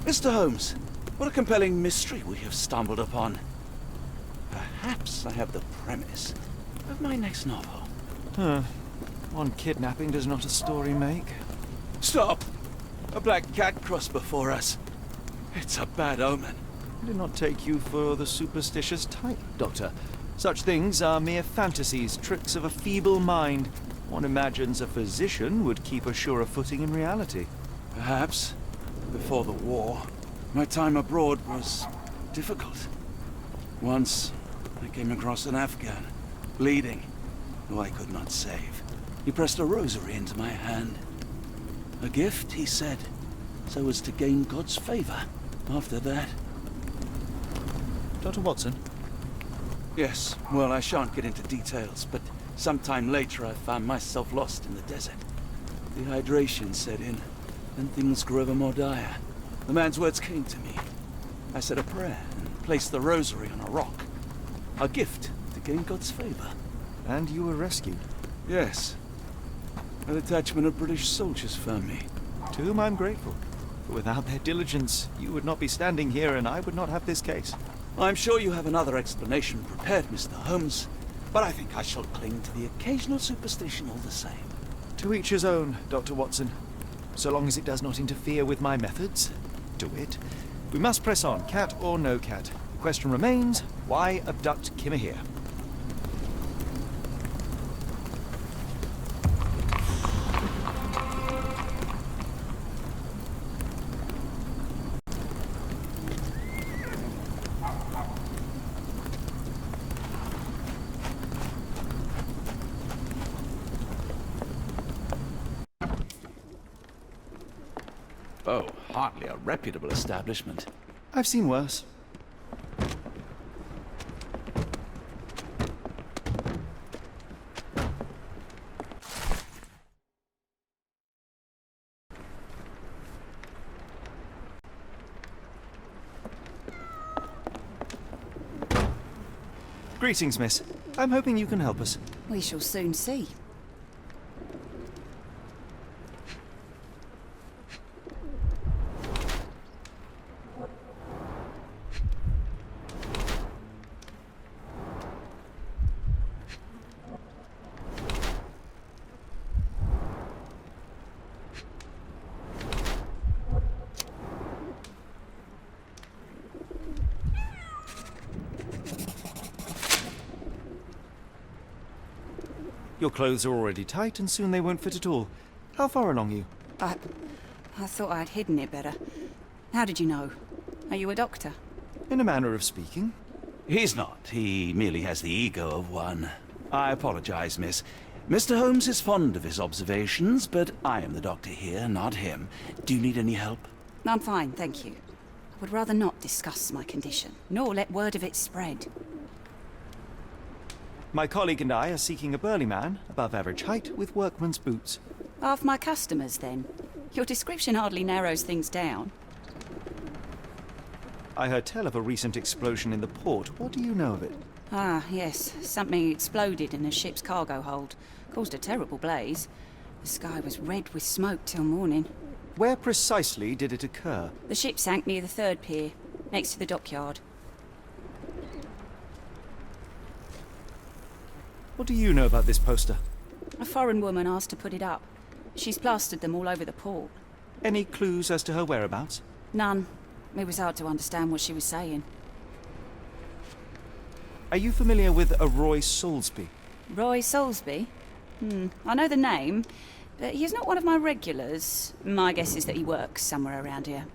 Mr. Holmes, what a compelling mystery we have stumbled upon. Perhaps I have the premise of my next novel. One kidnapping does not a story make. Stop! A black cat crossed before us. It's a bad omen. I did not take you for the superstitious type, Doctor. Such things are mere fantasies, tricks of a feeble mind. One imagines a physician would keep a surer footing in reality. Perhaps. Before the war, my time abroad was difficult. Once, I came across an Afghan, bleeding, who I could not save. He pressed a rosary into my hand. A gift, he said, so as to gain God's favor. After that... Dr. Watson? Yes, well, I shan't get into details, but sometime later I found myself lost in the desert. Dehydration set in, and things grew ever more dire. The man's words came to me. I said a prayer and placed the rosary on a rock. A gift to gain God's favor. And you were rescued? Yes. A detachment of British soldiers found me. To whom I'm grateful. For without their diligence, you would not be standing here and I would not have this case. I'm sure you have another explanation prepared, Mr. Holmes, but I think I shall cling to the occasional superstition all the same. To each his own, Dr. Watson. So long as it does not interfere with my methods, do it. We must press on, cat or no cat. The question remains, why abduct Kimmer here? Oh, hardly a reputable establishment. I've seen worse. Greetings, miss. I'm hoping you can help us. We shall soon see. Your clothes are already tight and soon they won't fit at all. How far along are you? I thought I'd hidden it better. How did you know? Are you a doctor? In a manner of speaking. He's not. He merely has the ego of one. I apologize, miss. Mr. Holmes is fond of his observations, but I am the doctor here, not him. Do you need any help? I'm fine, thank you. I would rather not discuss my condition, nor let word of it spread. My colleague and I are seeking a burly man, above average height, with workman's boots. Half my customers, then. Your description hardly narrows things down. I heard tell of a recent explosion in the port. What do you know of it? Ah, yes. Something exploded in a ship's cargo hold. Caused a terrible blaze. The sky was red with smoke till morning. Where precisely did it occur? The ship sank near the third pier, next to the dockyard. What do you know about this poster? A foreign woman asked to put it up. She's plastered them all over the port. Any clues as to her whereabouts? None. It was hard to understand what she was saying. Are you familiar with a Roy Soulsby? Roy Soulsby? I know the name, but he's not one of my regulars. My guess is that he works somewhere around here.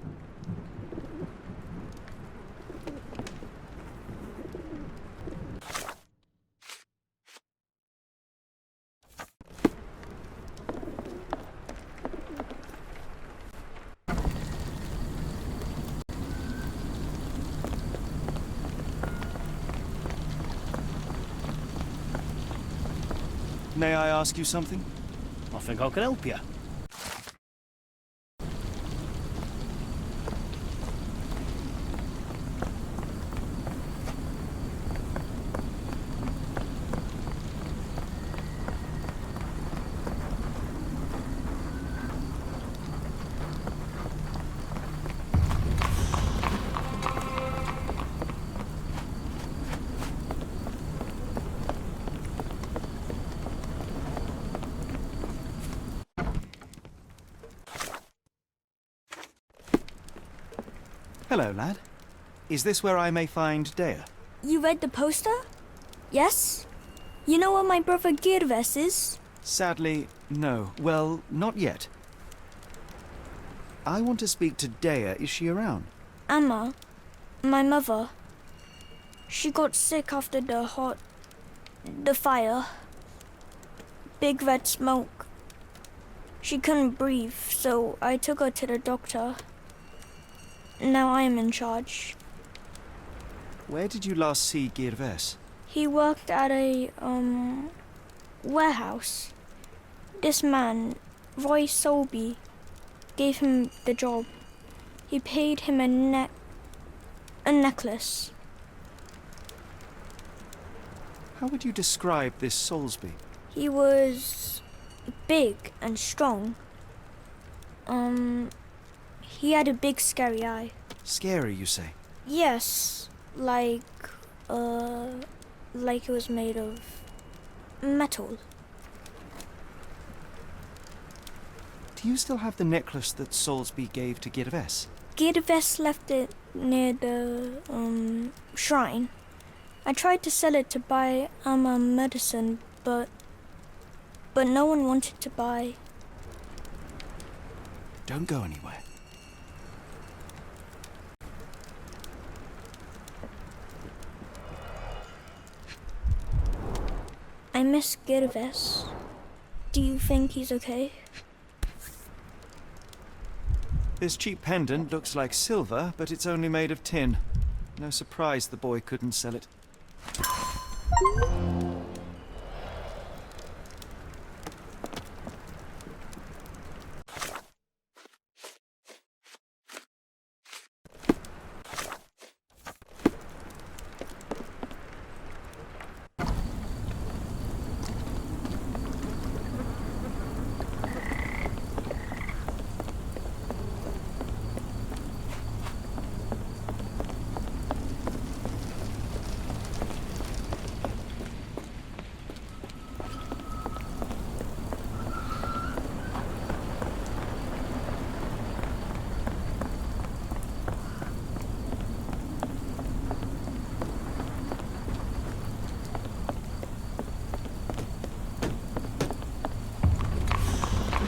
May I ask you something? I think I can help you. Hello, lad. Is this where I may find Dea? You read the poster? Yes? You know where my brother Girves is? Sadly, no. Well, not yet. I want to speak to Dea. Is she around? Amma, my mother. She got sick after the fire. Big red smoke. She couldn't breathe, so I took her to the doctor. Now I am in charge. Where did you last see Girves? He worked at a, warehouse. This man, Roy Solby, gave him the job. He paid him a necklace. How would you describe this Soulsby? He was big and strong. He had a big scary eye. Scary, you say? Yes, like it was made of metal. Do you still have the necklace that Soulsby gave to Girves? Girves left it near the shrine. I tried to sell it to buy Amma medicine, but no one wanted to buy. Don't go anywhere. I miss Girves. Do you think he's okay? This cheap pendant looks like silver, but it's only made of tin. No surprise the boy couldn't sell it.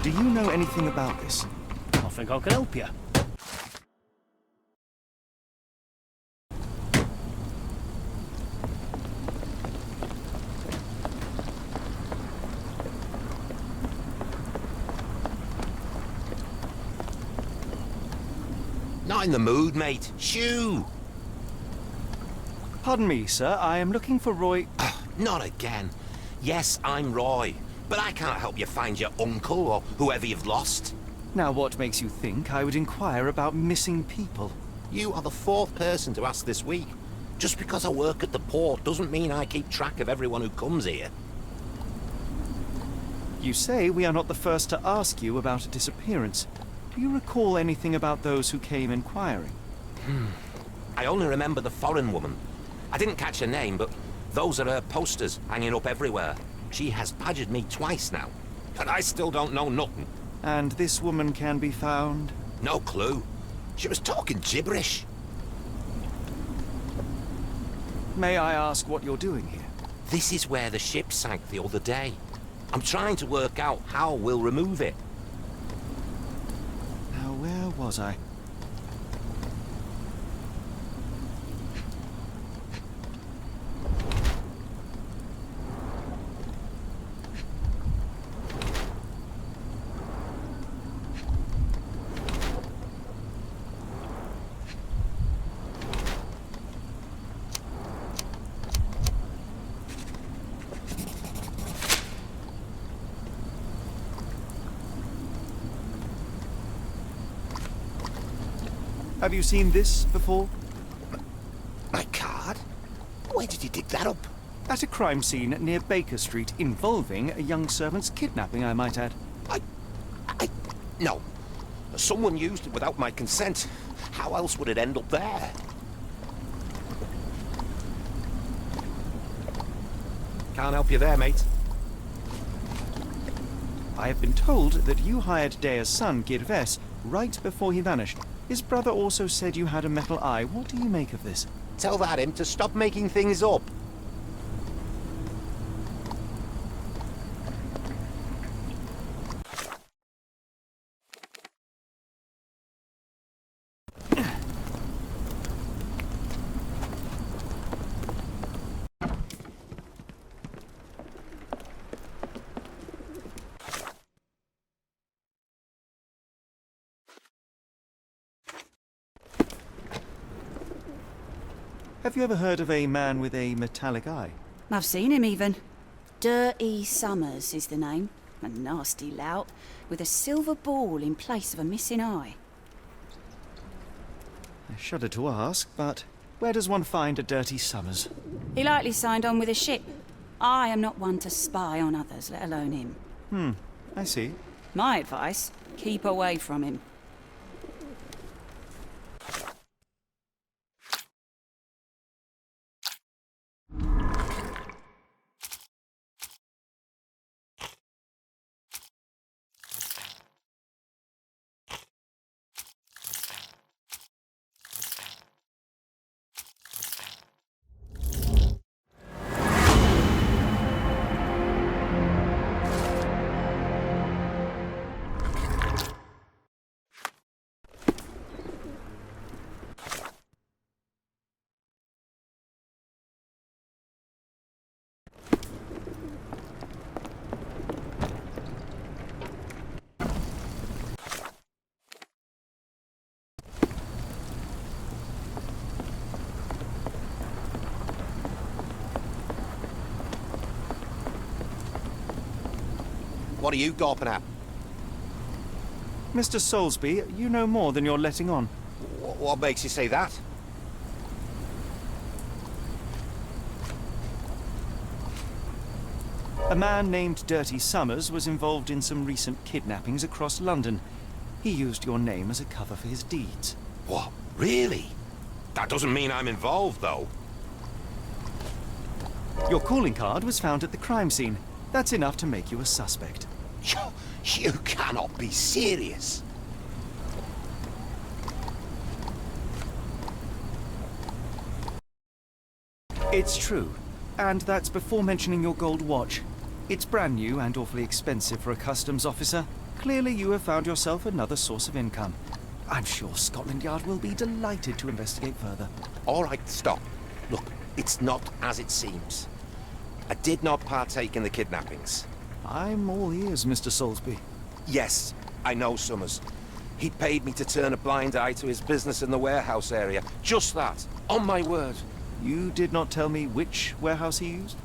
Do you know anything about this? I think I can help you. Not in the mood, mate. Shoo! Pardon me, sir. I am looking for Roy... Not again. Yes, I'm Roy, but I can't help you find your uncle or whoever you've lost. Now, what makes you think I would inquire about missing people? You are the fourth person to ask this week. Just because I work at the port doesn't mean I keep track of everyone who comes here. You say we are not the first to ask you about a disappearance. Do you recall anything about those who came inquiring? I only remember the foreign woman. I didn't catch her name, but those are her posters hanging up everywhere. She has badgered me twice now, and I still don't know nothing. And this woman can be found? No clue. She was talking gibberish. May I ask what you're doing here? This is where the ship sank the other day. I'm trying to work out how we'll remove it. Now, where was I? Have you seen this before? My card? Where did you dig that up? At a crime scene near Baker Street involving a young servant's kidnapping, I might add. No. Someone used it without my consent. How else would it end up there? Can't help you there, mate. I have been told that you hired Dea's son, Girves, right before he vanished. His brother also said you had a metal eye. What do you make of this? Tell that him to stop making things up. Have you ever heard of a man with a metallic eye? I've seen him even. Dirty Summers is the name. A nasty lout, with a silver ball in place of a missing eye. I shudder to ask, but where does one find a Dirty Summers? He likely signed on with a ship. I am not one to spy on others, let alone him. I see. My advice, keep away from him. What are you gawping at? Mr. Soulsby, you know more than you're letting on. What makes you say that? A man named Dirty Summers was involved in some recent kidnappings across London. He used your name as a cover for his deeds. What? Really? That doesn't mean I'm involved, though. Your calling card was found at the crime scene. That's enough to make you a suspect. You cannot be serious. It's true. And that's before mentioning your gold watch. It's brand new and awfully expensive for a customs officer. Clearly you have found yourself another source of income. I'm sure Scotland Yard will be delighted to investigate further. All right, stop. Look, it's not as it seems. I did not partake in the kidnappings. I'm all ears, Mr. Soulsby. Yes, I know Summers. He paid me to turn a blind eye to his business in the warehouse area. Just that. On my word. You did not tell me which warehouse he used?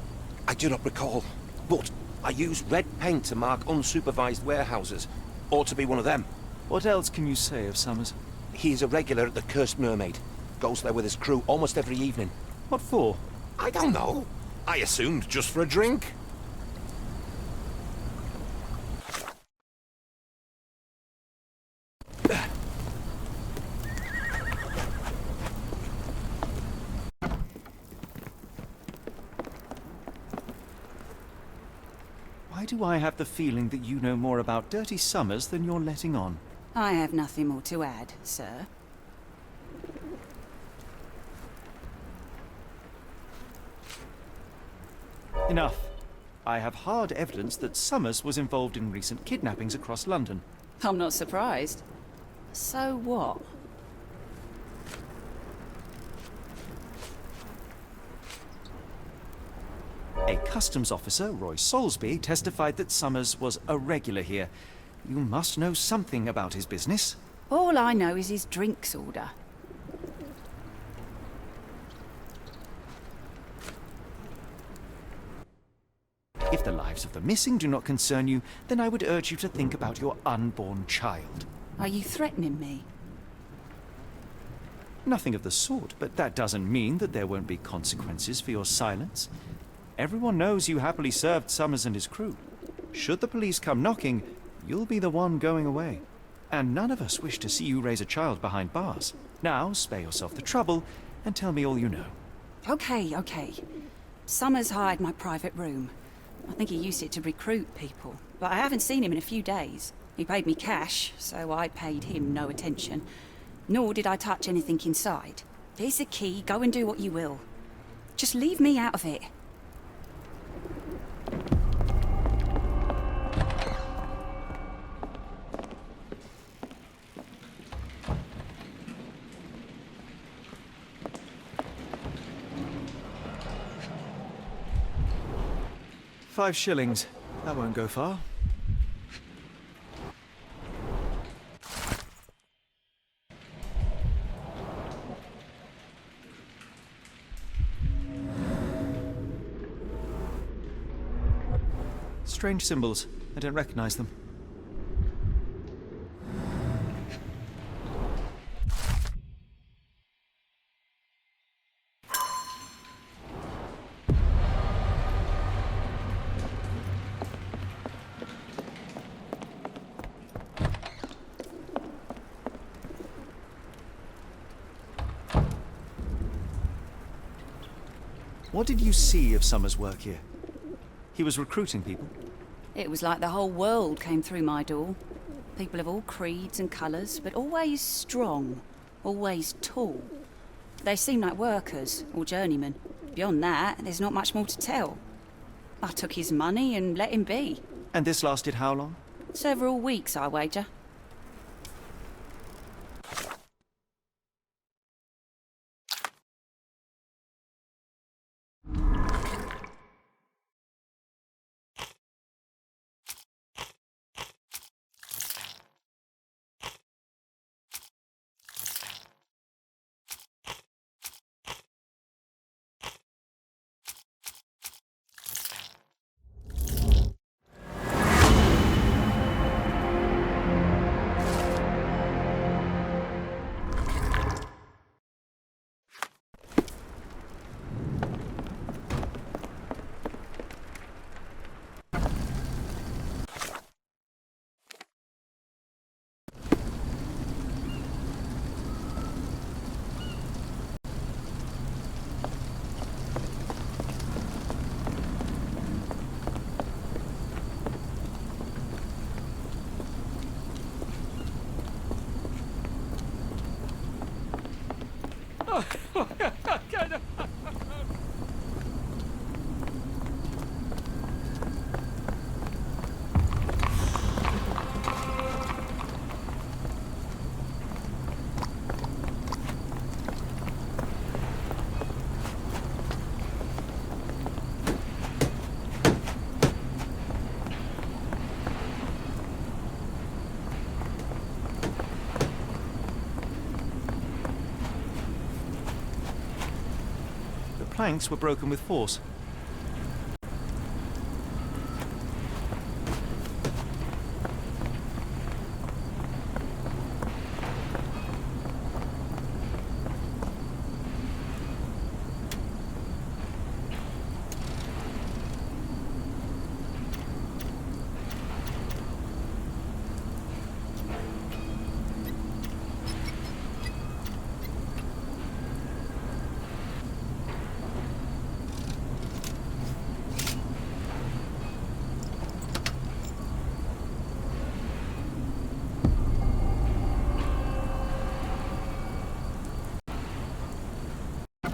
I do not recall, but I used red paint to mark unsupervised warehouses. Ought to be one of them. What else can you say of Summers? He is a regular at the Cursed Mermaid. Goes there with his crew almost every evening. What for? I don't know. I assumed just for a drink. Why do I have the feeling that you know more about Dirty Summers than you're letting on? I have nothing more to add, sir. Enough. I have hard evidence that Summers was involved in recent kidnappings across London. I'm not surprised. So what? A customs officer, Roy Soulsby, testified that Summers was a regular here. You must know something about his business. All I know is his drinks order. If the lives of the missing do not concern you, then I would urge you to think about your unborn child. Are you threatening me? Nothing of the sort, but that doesn't mean that there won't be consequences for your silence. Everyone knows you happily served Summers and his crew. Should the police come knocking, you'll be the one going away. And none of us wish to see you raise a child behind bars. Now, spare yourself the trouble and tell me all you know. Okay. Summers hired my private room. I think he used it to recruit people, but I haven't seen him in a few days. He paid me cash, so I paid him no attention. Nor did I touch anything inside. Here's the key, go and do what you will. Just leave me out of it. £5. That won't go far. Strange symbols. I don't recognize them. What did you see of Summers' work here? He was recruiting people? It was like the whole world came through my door. People of all creeds and colours, but always strong, always tall. They seemed like workers or journeymen. Beyond that, there's not much more to tell. I took his money and let him be. And this lasted how long? Several weeks, I wager. Planks were broken with force.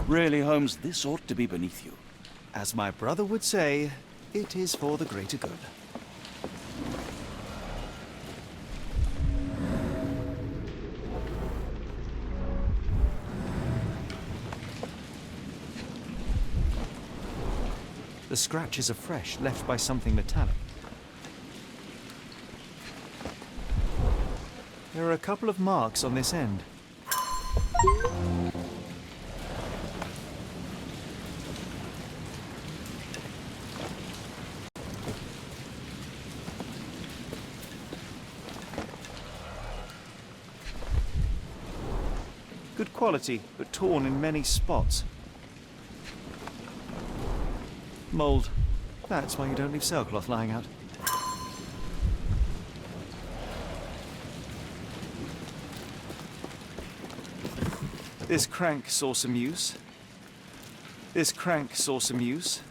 Really, Holmes, this ought to be beneath you. As my brother would say, it is for the greater good. The scratches are fresh, left by something metallic. There are a couple of marks on this end. Good quality, but torn in many spots. Mold. That's why you don't leave sailcloth lying out. This crank saw some use. This crank saw some use.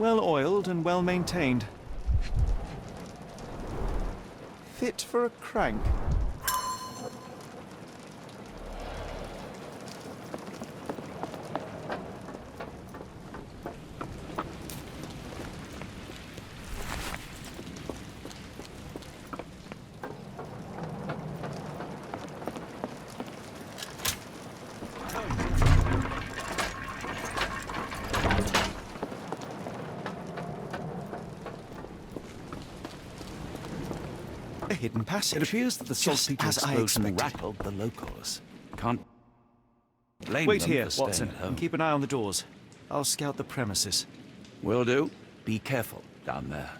Well oiled and well maintained. Fit for a crank. A hidden passage. It appears that the Just saltpeter as I explosion expected. rattled the locals. Can't blame Wait them here, for staying Watson, at home. and keep an eye on the doors. I'll scout the premises. Will do. Be careful down there.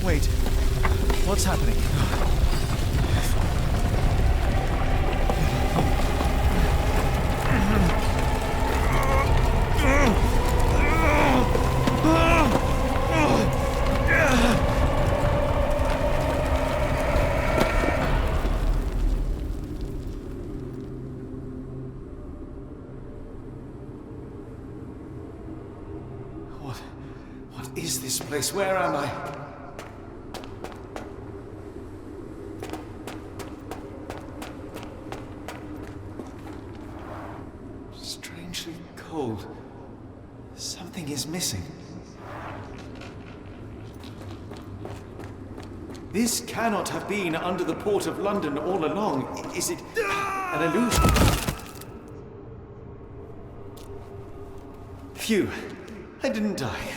Wait, what's happening? What is this place? Where am I? Strangely cold. Something is missing. This cannot have been under the port of London all along. Is it an illusion? Phew. I didn't die.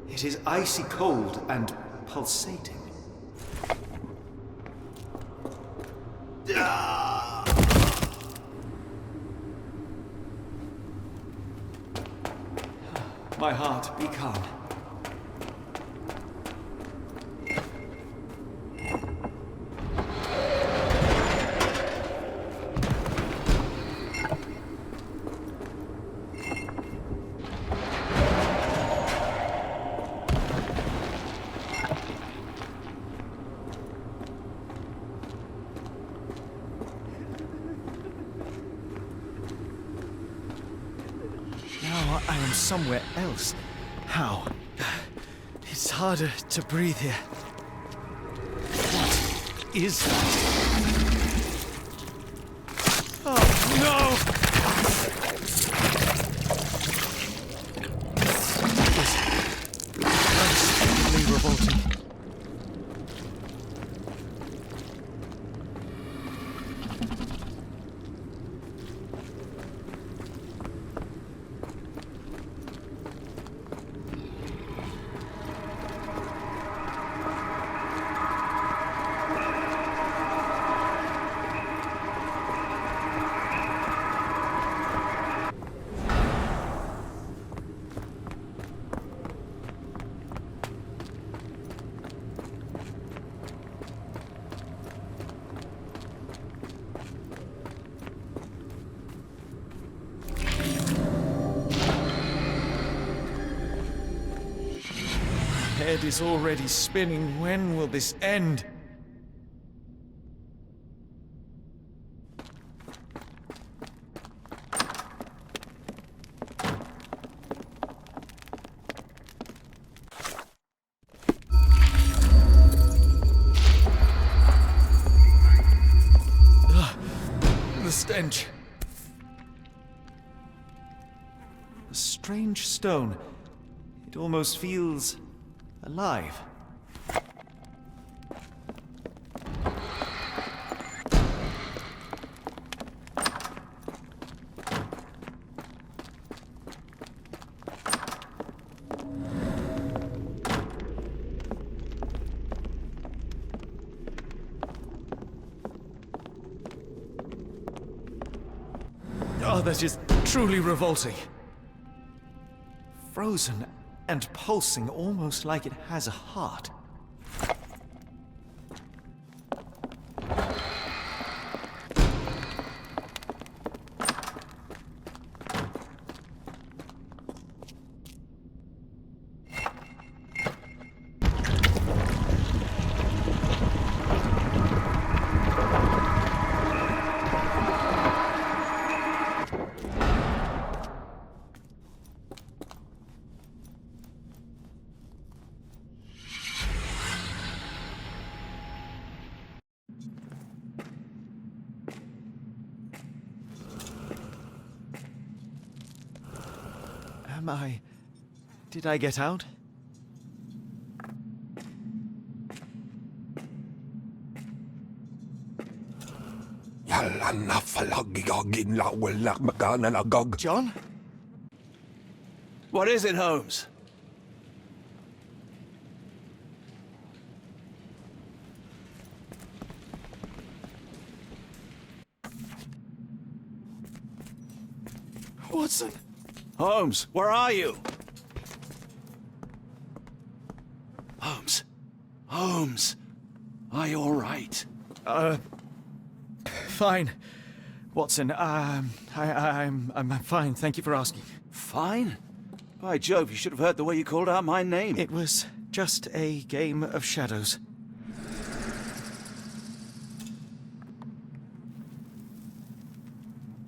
It is icy cold and pulsating. My heart, be calm. Now I am somewhere else. How? It's harder to breathe here. What is that? Oh, no! This is unspeakably revolting. Head is already spinning. When will this end? The stench. A strange stone. It almost feels alive. Oh, that is truly revolting. Frozen and pulsing, almost like it has a heart. Did I get out? John? What is it, Holmes? Watson? Holmes, where are you? Holmes. Holmes. Are you all right? Fine. Watson, I'm fine. Thank you for asking. Fine? By Jove, you should have heard the way you called out my name. It was just a game of shadows.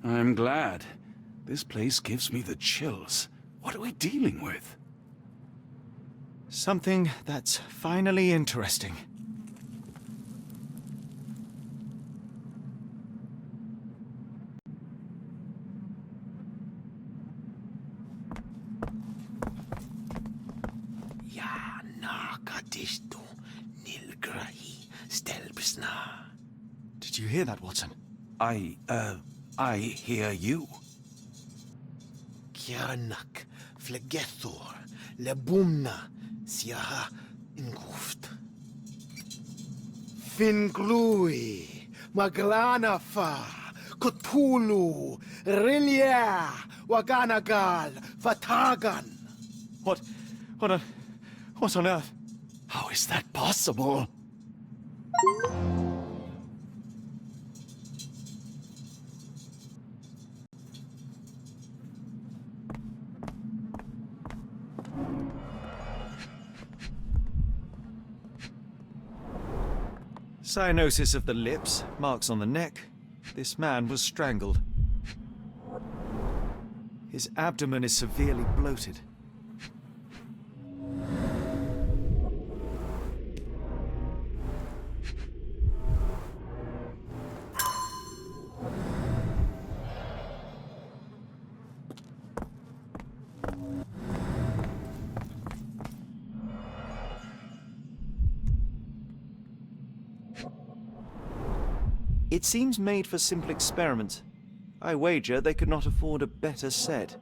I'm glad. This place gives me the chills. What are we dealing with? Something that's finally interesting. Did you hear that, Watson? I hear you. Kianak, Flegethor, Lebumna, Siaha, Inguft. Finglui, Maglanafa, Cthulhu, Rilia, Waganagal, Fatagan. What on earth? How is that possible? Cyanosis of the lips, marks on the neck. This man was strangled. His abdomen is severely bloated. It seems made for simple experiments. I wager they could not afford a better set.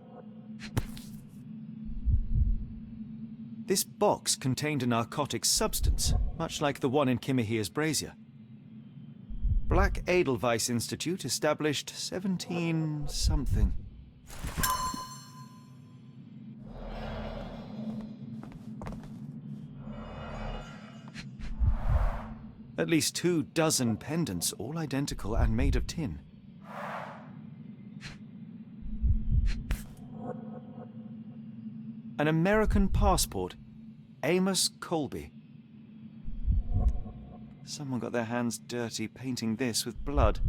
This box contained a narcotic substance, much like the one in Kimihir's brazier. Black Edelweiss Institute, established 17-something. At least 24 pendants, all identical and made of tin. An American passport. Amos Colby. Someone got their hands dirty painting this with blood.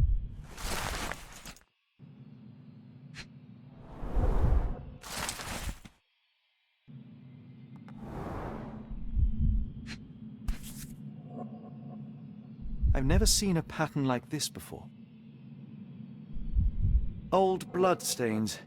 I've never seen a pattern like this before. Old blood stains.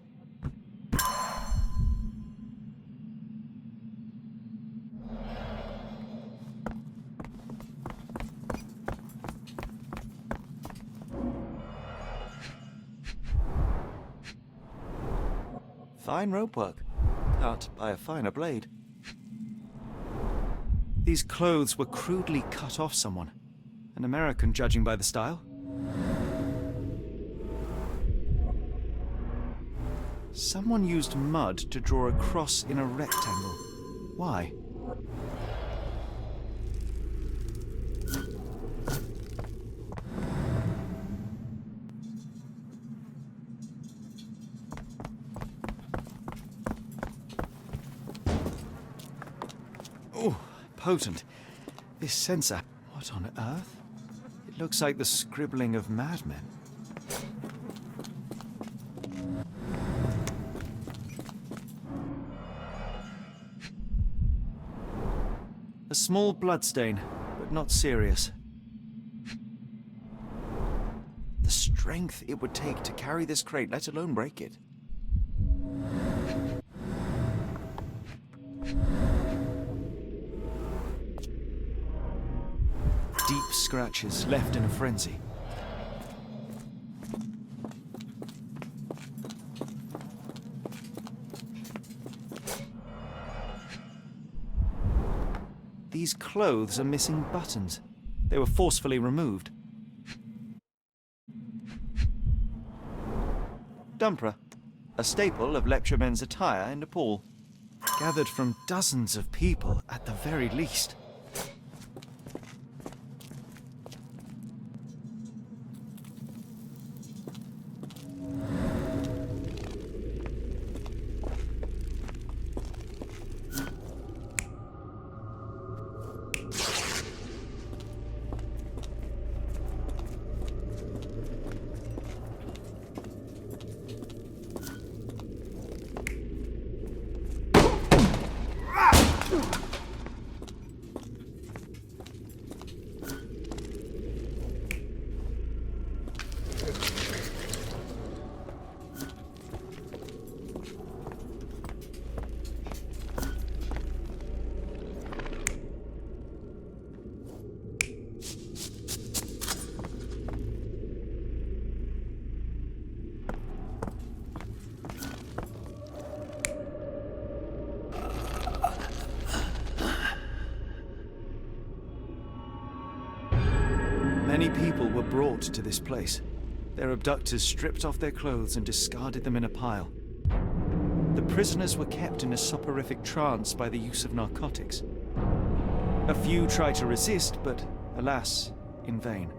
Fine rope work, cut by a finer blade. These clothes were crudely cut off someone. An American, judging by the style. Someone used mud to draw a cross in a rectangle. Why? Oh, potent. This sensor. What on earth? It looks like the scribbling of madmen. A small bloodstain, but not serious. The strength it would take to carry this crate, let alone break it. scratches, left in a frenzy. These clothes are missing buttons. They were forcefully removed. Dumpra, a staple of lecturemen's attire in Nepal, gathered from dozens of people at the very least. Many people were brought to this place. Their abductors stripped off their clothes and discarded them in a pile. The prisoners were kept in a soporific trance by the use of narcotics. A few tried to resist, but alas, in vain.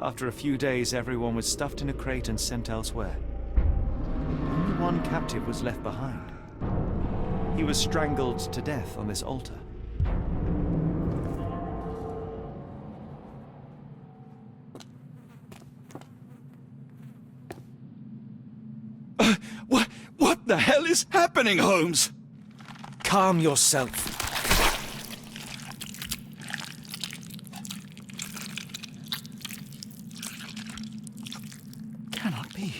After a few days, everyone was stuffed in a crate and sent elsewhere. Only one captive was left behind. He was strangled to death on this altar. What the hell is happening, Holmes? Calm yourself. Cannot be.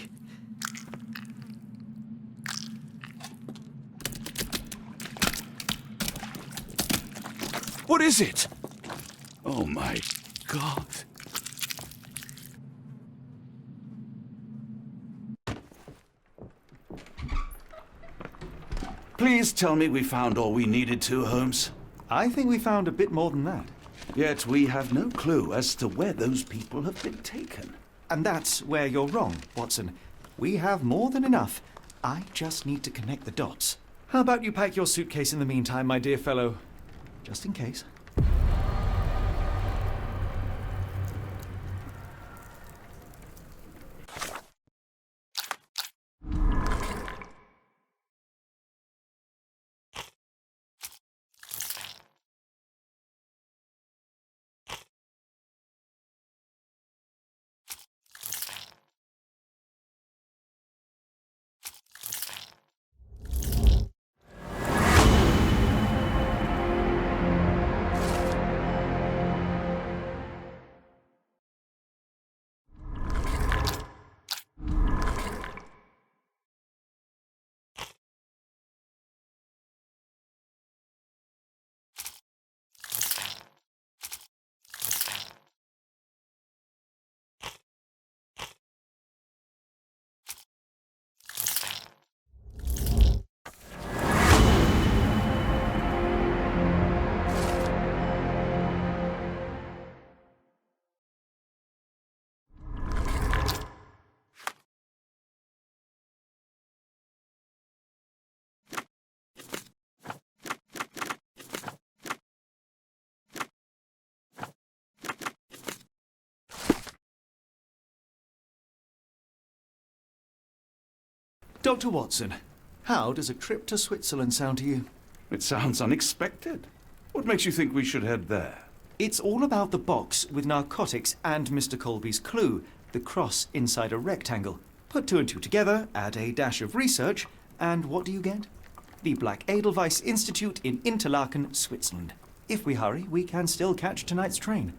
What is it? Oh my God. Please tell me we found all we needed to, Holmes. I think we found a bit more than that. Yet we have no clue as to where those people have been taken. And that's where you're wrong, Watson. We have more than enough. I just need to connect the dots. How about you pack your suitcase in the meantime, my dear fellow? Just in case. Dr. Watson, how does a trip to Switzerland sound to you? It sounds unexpected. What makes you think we should head there? It's all about the box with narcotics and Mr. Colby's clue, the cross inside a rectangle. Put two and two together, add a dash of research, and what do you get? The Black Edelweiss Institute in Interlaken, Switzerland. If we hurry, we can still catch tonight's train.